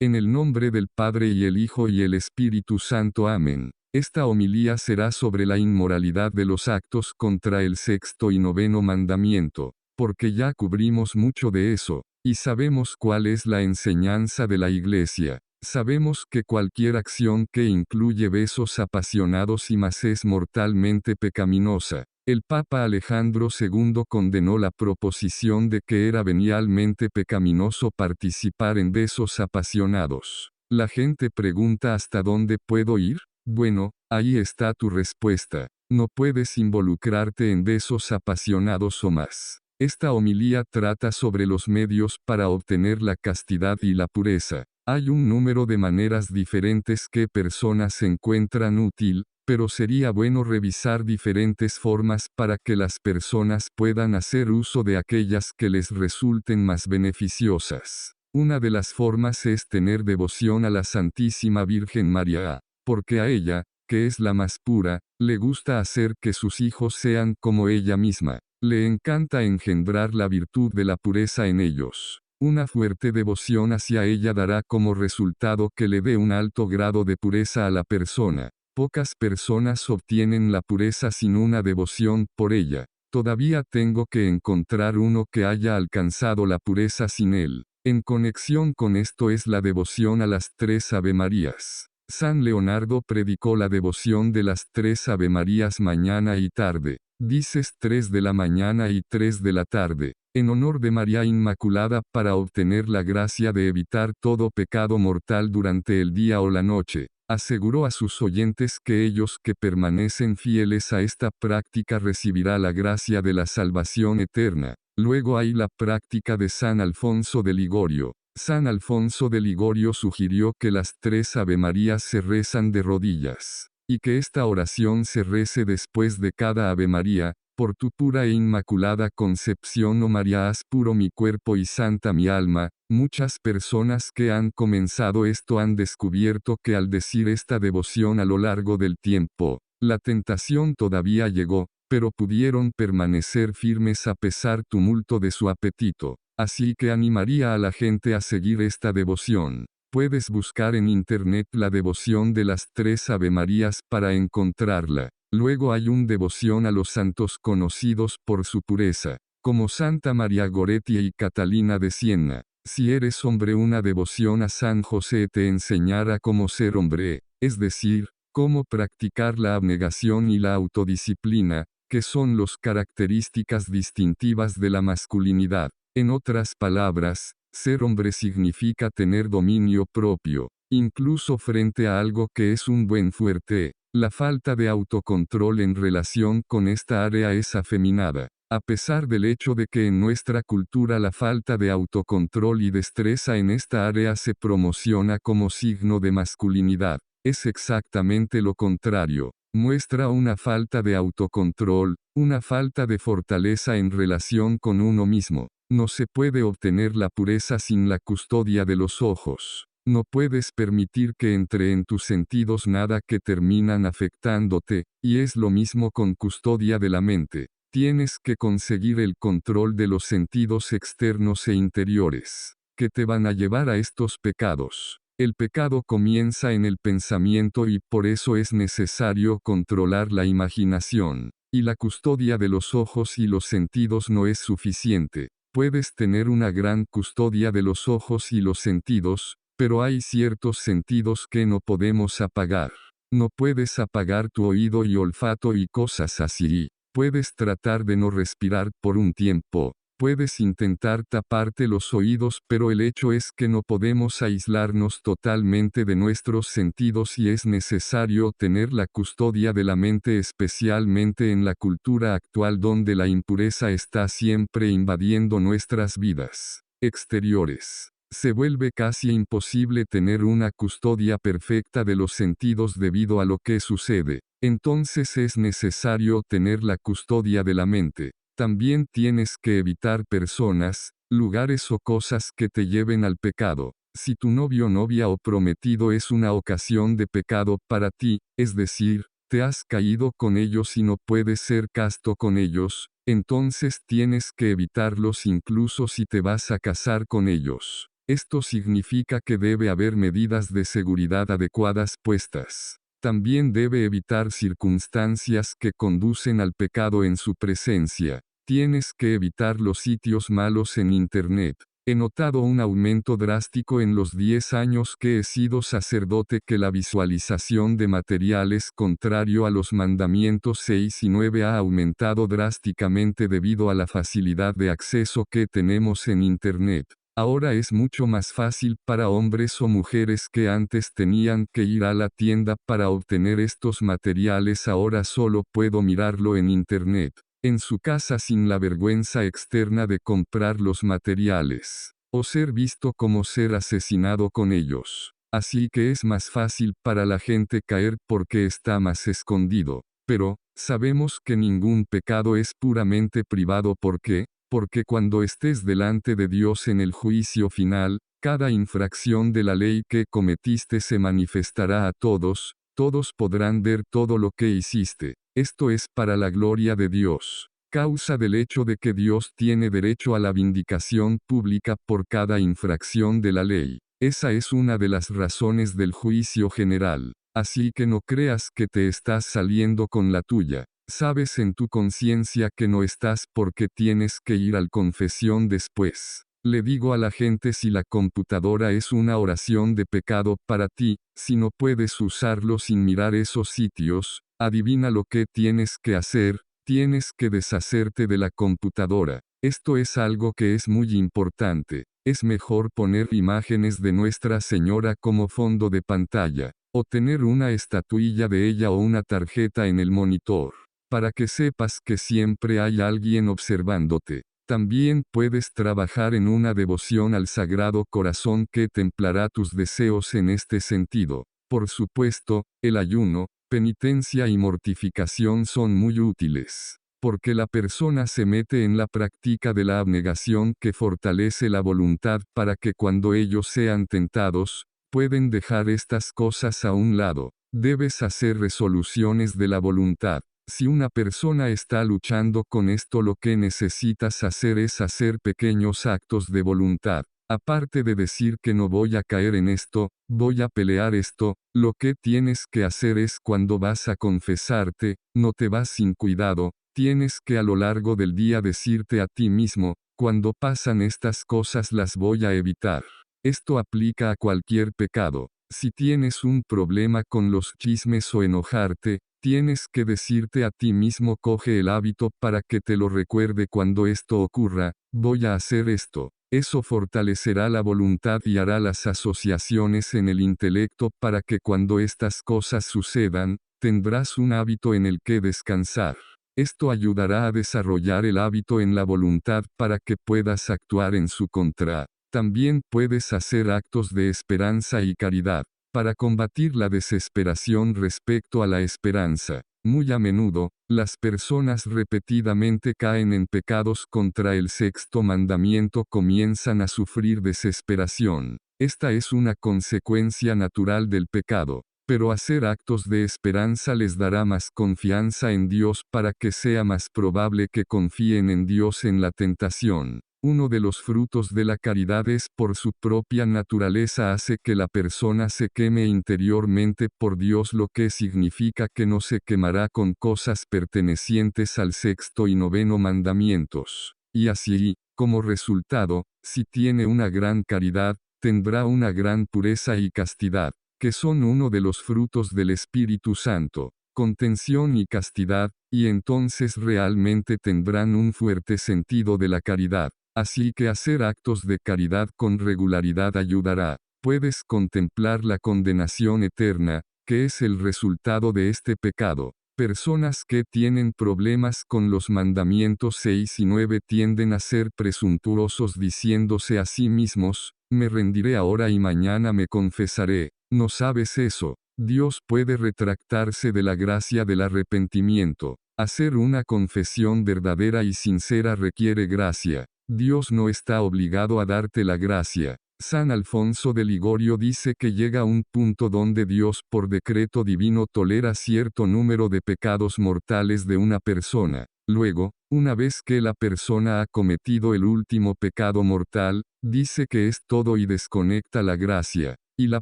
En el nombre del Padre y el Hijo y el Espíritu Santo. Amén. Esta homilía será sobre la inmoralidad de los actos contra el sexto y noveno mandamiento, porque ya cubrimos mucho de eso, y sabemos cuál es la enseñanza de la Iglesia. Sabemos que cualquier acción que incluye besos apasionados y más es mortalmente pecaminosa. El Papa Alejandro II condenó la proposición de que era venialmente pecaminoso participar en besos apasionados. La gente pregunta ¿hasta dónde puedo ir? Bueno, ahí está tu respuesta. No puedes involucrarte en besos apasionados o más. Esta homilía trata sobre los medios para obtener la castidad y la pureza. Hay un número de maneras diferentes que personas encuentran útil, pero sería bueno revisar diferentes formas para que las personas puedan hacer uso de aquellas que les resulten más beneficiosas. Una de las formas es tener devoción a la Santísima Virgen María, porque a ella, que es la más pura, le gusta hacer que sus hijos sean como ella misma. Le encanta engendrar la virtud de la pureza en ellos. Una fuerte devoción hacia ella dará como resultado que le dé un alto grado de pureza a la persona. Pocas personas obtienen la pureza sin una devoción por ella. Todavía tengo que encontrar uno que haya alcanzado la pureza sin él. En conexión con esto es la devoción a las 3 Avemarías. San Leonardo predicó la devoción de las 3 Avemarías mañana y tarde. Dices 3 de la mañana y 3 de la tarde, en honor de María Inmaculada para obtener la gracia de evitar todo pecado mortal durante el día o la noche. Aseguró a sus oyentes que ellos que permanecen fieles a esta práctica recibirá la gracia de la salvación eterna. Luego hay la práctica de San Alfonso de Ligorio. San Alfonso de Ligorio sugirió que las 3 Avemarías se rezan de rodillas, y que esta oración se rece después de cada Ave María. Por tu pura e inmaculada concepción, oh María, haz puro mi cuerpo y santa mi alma. Muchas personas que han comenzado esto han descubierto que al decir esta devoción a lo largo del tiempo, la tentación todavía llegó, pero pudieron permanecer firmes a pesar tumulto de su apetito. Así que animaría a la gente a seguir esta devoción. Puedes buscar en internet la devoción de las 3 Avemarías para encontrarla. Luego hay una devoción a los santos conocidos por su pureza, como Santa María Goretti y Catalina de Siena. Si eres hombre, una devoción a San José te enseñará cómo ser hombre, es decir, cómo practicar la abnegación y la autodisciplina, que son las características distintivas de la masculinidad. En otras palabras, ser hombre significa tener dominio propio, incluso frente a algo que es un buen fuerte. La falta de autocontrol en relación con esta área es afeminada. A pesar del hecho de que en nuestra cultura la falta de autocontrol y destreza en esta área se promociona como signo de masculinidad, es exactamente lo contrario. Muestra una falta de autocontrol, una falta de fortaleza en relación con uno mismo. No se puede obtener la pureza sin la custodia de los ojos. No puedes permitir que entre en tus sentidos nada que terminan afectándote, y es lo mismo con custodia de la mente. Tienes que conseguir el control de los sentidos externos e interiores, que te van a llevar a estos pecados. El pecado comienza en el pensamiento y por eso es necesario controlar la imaginación, y la custodia de los ojos y los sentidos no es suficiente. Puedes tener una gran custodia de los ojos y los sentidos, pero hay ciertos sentidos que no podemos apagar. No puedes apagar tu oído y olfato y cosas así. Puedes tratar de no respirar por un tiempo. Puedes intentar taparte los oídos, pero el hecho es que no podemos aislarnos totalmente de nuestros sentidos y es necesario tener la custodia de la mente, especialmente en la cultura actual donde la impureza está siempre invadiendo nuestras vidas exteriores. Se vuelve casi imposible tener una custodia perfecta de los sentidos debido a lo que sucede. Entonces es necesario tener la custodia de la mente. También tienes que evitar personas, lugares o cosas que te lleven al pecado. Si tu novio, novia o prometido es una ocasión de pecado para ti, es decir, te has caído con ellos y no puedes ser casto con ellos, entonces tienes que evitarlos incluso si te vas a casar con ellos. Esto significa que debe haber medidas de seguridad adecuadas puestas. También debe evitar circunstancias que conducen al pecado en su presencia. Tienes que evitar los sitios malos en Internet. He notado un aumento drástico en los 10 años que he sido sacerdote que la visualización de materiales contrario a los mandamientos 6 y 9 ha aumentado drásticamente debido a la facilidad de acceso que tenemos en Internet. Ahora es mucho más fácil para hombres o mujeres que antes tenían que ir a la tienda para obtener estos materiales. Ahora solo puedo mirarlo en Internet, en su casa sin la vergüenza externa de comprar los materiales, o ser visto como ser asesinado con ellos. Así que es más fácil para la gente caer porque está más escondido. Pero, sabemos que ningún pecado es puramente privado. ¿Por qué? Porque cuando estés delante de Dios en el juicio final, cada infracción de la ley que cometiste se manifestará a todos, todos podrán ver todo lo que hiciste. Esto es para la gloria de Dios, causa del hecho de que Dios tiene derecho a la vindicación pública por cada infracción de la ley. Esa es una de las razones del juicio general. Así que no creas que te estás saliendo con la tuya. Sabes en tu conciencia que no estás porque tienes que ir al confesión después. Le digo a la gente, si la computadora es una oración de pecado para ti, si no puedes usarlo sin mirar esos sitios, adivina lo que tienes que hacer, tienes que deshacerte de la computadora. Esto es algo que es muy importante. Es mejor poner imágenes de Nuestra Señora como fondo de pantalla, o tener una estatuilla de ella o una tarjeta en el monitor, para que sepas que siempre hay alguien observándote. También puedes trabajar en una devoción al Sagrado Corazón que templará tus deseos en este sentido. Por supuesto, el ayuno, penitencia y mortificación son muy útiles, porque la persona se mete en la práctica de la abnegación que fortalece la voluntad para que cuando ellos sean tentados, pueden dejar estas cosas a un lado. Debes hacer resoluciones de la voluntad. Si una persona está luchando con esto, lo que necesitas hacer es hacer pequeños actos de voluntad. Aparte de decir que no voy a caer en esto, voy a pelear esto, lo que tienes que hacer es, cuando vas a confesarte, no te vas sin cuidado, tienes que a lo largo del día decirte a ti mismo, cuando pasan estas cosas las voy a evitar. Esto aplica a cualquier pecado. Si tienes un problema con los chismes o enojarte, tienes que decirte a ti mismo, coge el hábito para que te lo recuerde cuando esto ocurra, voy a hacer esto. Eso fortalecerá la voluntad y hará las asociaciones en el intelecto para que cuando estas cosas sucedan, tendrás un hábito en el que descansar. Esto ayudará a desarrollar el hábito en la voluntad para que puedas actuar en su contra. También puedes hacer actos de esperanza y caridad, para combatir la desesperación respecto a la esperanza. Muy a menudo, las personas repetidamente caen en pecados contra el sexto mandamiento, comienzan a sufrir desesperación. Esta es una consecuencia natural del pecado, pero hacer actos de esperanza les dará más confianza en Dios para que sea más probable que confíen en Dios en la tentación. Uno de los frutos de la caridad es, por su propia naturaleza, hace que la persona se queme interiormente por Dios, lo que significa que no se quemará con cosas pertenecientes al sexto y noveno mandamientos. Y así, como resultado, si tiene una gran caridad, tendrá una gran pureza y castidad, que son uno de los frutos del Espíritu Santo, contención y castidad, y entonces realmente tendrán un fuerte sentido de la caridad. Así que hacer actos de caridad con regularidad ayudará. Puedes contemplar la condenación eterna, que es el resultado de este pecado. Personas que tienen problemas con los mandamientos 6 y 9 tienden a ser presuntuosos, diciéndose a sí mismos, me rendiré ahora y mañana me confesaré. No sabes eso. Dios puede retractarse de la gracia del arrepentimiento. Hacer una confesión verdadera y sincera requiere gracia. Dios no está obligado a darte la gracia. San Alfonso de Ligorio dice que llega un punto donde Dios, por decreto divino, tolera cierto número de pecados mortales de una persona. Luego, Una vez que la persona ha cometido el último pecado mortal, dice que es todo y desconecta la gracia, y la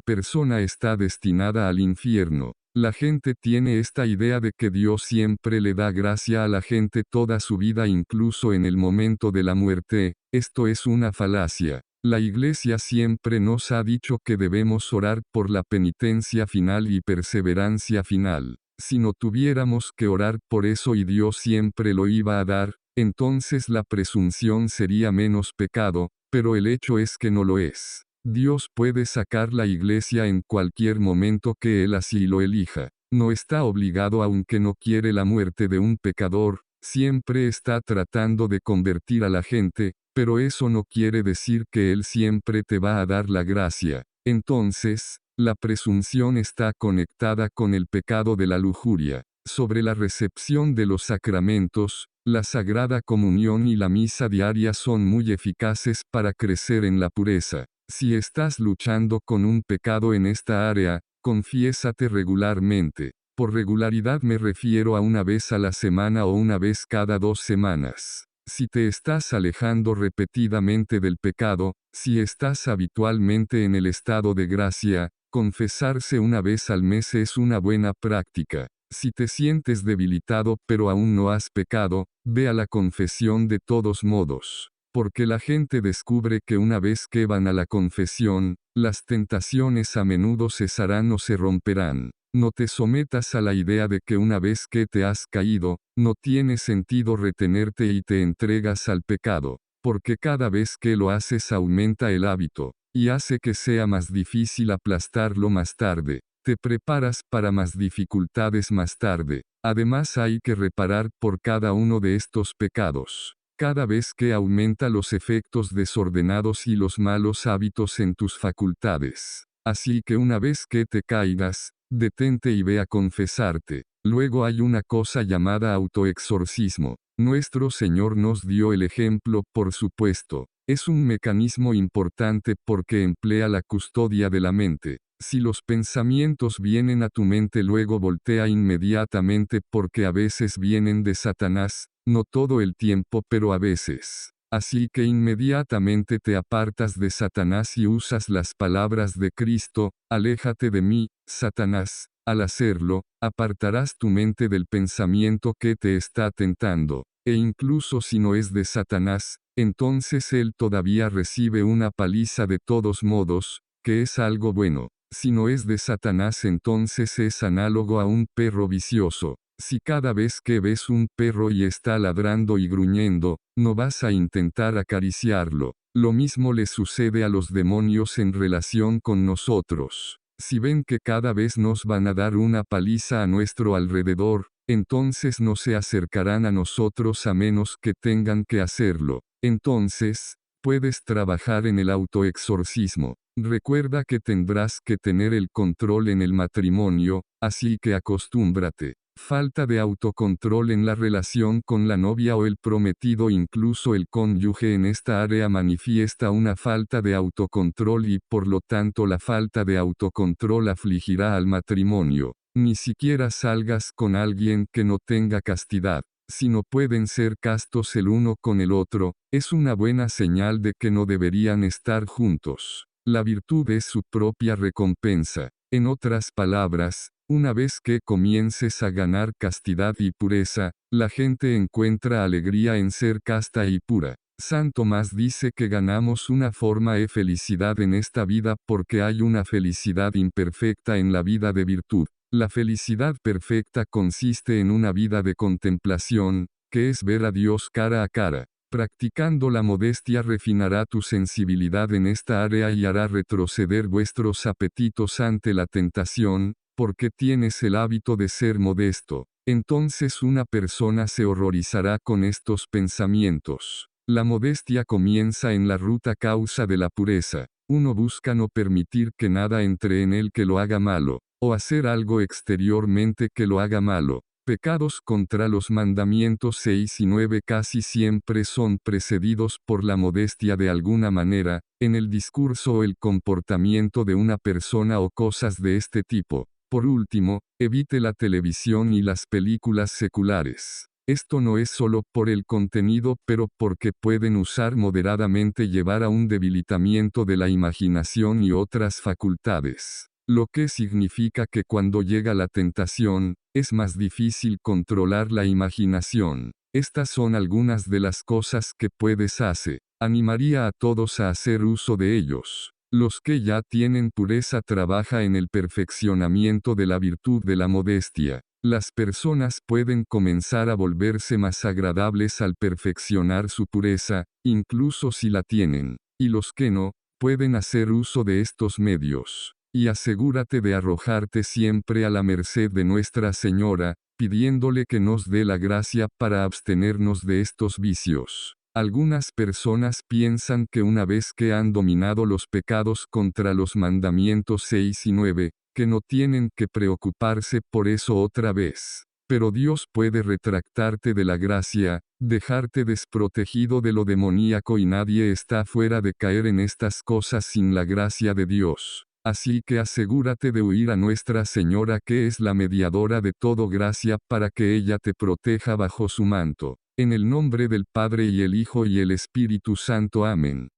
persona está destinada al infierno. La gente tiene esta idea de que Dios siempre le da gracia a la gente toda su vida, incluso en el momento de la muerte. Esto es una falacia. La Iglesia siempre nos ha dicho que debemos orar por la penitencia final y perseverancia final. Si no tuviéramos que orar por eso y Dios siempre lo iba a dar, entonces la presunción sería menos pecado, pero el hecho es que no lo es. Dios puede sacar la Iglesia en cualquier momento que Él así lo elija. No está obligado aunque no quiere la muerte de un pecador, siempre está tratando de convertir a la gente, pero eso no quiere decir que Él siempre te va a dar la gracia. Entonces, la presunción está conectada con el pecado de la lujuria. Sobre la recepción de los sacramentos, la Sagrada Comunión y la misa diaria son muy eficaces para crecer en la pureza. Si estás luchando con un pecado en esta área, confiésate regularmente. Por regularidad me refiero a una vez a la semana o una vez cada 2 semanas. Si te estás alejando repetidamente del pecado, si estás habitualmente en el estado de gracia, confesarse una vez al mes es una buena práctica. Si te sientes debilitado pero aún no has pecado, ve a la confesión de todos modos. Porque la gente descubre que una vez que van a la confesión, las tentaciones a menudo cesarán o se romperán. No te sometas a la idea de que una vez que te has caído, no tiene sentido retenerte y te entregas al pecado, porque cada vez que lo haces aumenta el hábito, y hace que sea más difícil aplastarlo más tarde. Te preparas para más dificultades más tarde. Además hay que reparar por cada uno de estos pecados. Cada vez que aumenta los efectos desordenados y los malos hábitos en tus facultades. Así que una vez que te caigas, detente y ve a confesarte. Luego hay una cosa llamada autoexorcismo. Nuestro Señor nos dio el ejemplo, por supuesto. Es un mecanismo importante porque emplea la custodia de la mente. Si los pensamientos vienen a tu mente, luego voltea inmediatamente porque a veces vienen de Satanás, no todo el tiempo pero a veces. Así que inmediatamente te apartas de Satanás y usas las palabras de Cristo: aléjate de mí, Satanás. Al hacerlo, apartarás tu mente del pensamiento que te está tentando. E incluso si no es de Satanás, entonces él todavía recibe una paliza de todos modos, que es algo bueno. Si no es de Satanás, entonces es análogo a un perro vicioso. Si cada vez que ves un perro y está ladrando y gruñendo, no vas a intentar acariciarlo. Lo mismo le sucede a los demonios en relación con nosotros. Si ven que cada vez nos van a dar una paliza a nuestro alrededor, entonces no se acercarán a nosotros a menos que tengan que hacerlo. Entonces, puedes trabajar en el autoexorcismo. Recuerda que tendrás que tener el control en el matrimonio, así que acostúmbrate. Falta de autocontrol en la relación con la novia o el prometido, incluso el cónyuge en esta área manifiesta una falta de autocontrol y por lo tanto la falta de autocontrol afligirá al matrimonio. Ni siquiera salgas con alguien que no tenga castidad. Si no pueden ser castos el uno con el otro, es una buena señal de que no deberían estar juntos. La virtud es su propia recompensa. En otras palabras, una vez que comiences a ganar castidad y pureza, la gente encuentra alegría en ser casta y pura. San Tomás dice que ganamos una forma de felicidad en esta vida porque hay una felicidad imperfecta en la vida de virtud. La felicidad perfecta consiste en una vida de contemplación, que es ver a Dios cara a cara. Practicando la modestia refinará tu sensibilidad en esta área y hará retroceder vuestros apetitos ante la tentación, porque tienes el hábito de ser modesto. Entonces una persona se horrorizará con estos pensamientos. La modestia comienza en la ruta causa de la pureza. Uno busca no permitir que nada entre en él que lo haga malo, o hacer algo exteriormente que lo haga malo. Pecados contra los mandamientos 6 y 9 casi siempre son precedidos por la modestia de alguna manera, en el discurso o el comportamiento de una persona o cosas de este tipo. Por último, evite la televisión y las películas seculares. Esto no es solo por el contenido, pero porque pueden usar moderadamente llevar a un debilitamiento de la imaginación y otras facultades. Lo que significa que cuando llega la tentación, es más difícil controlar la imaginación. Estas son algunas de las cosas que puedes hacer. Animaría a todos a hacer uso de ellos. Los que ya tienen pureza trabaja en el perfeccionamiento de la virtud de la modestia. Las personas pueden comenzar a volverse más agradables al perfeccionar su pureza, incluso si la tienen. Y los que no, pueden hacer uso de estos medios. Y asegúrate de arrojarte siempre a la merced de Nuestra Señora, pidiéndole que nos dé la gracia para abstenernos de estos vicios. Algunas personas piensan que una vez que han dominado los pecados contra los mandamientos 6 y 9, que no tienen que preocuparse por eso otra vez. Pero Dios puede retractarte de la gracia, dejarte desprotegido de lo demoníaco y nadie está fuera de caer en estas cosas sin la gracia de Dios. Así que asegúrate de huir a Nuestra Señora que es la mediadora de todo gracia para que ella te proteja bajo su manto. En el nombre del Padre y el Hijo y el Espíritu Santo. Amén.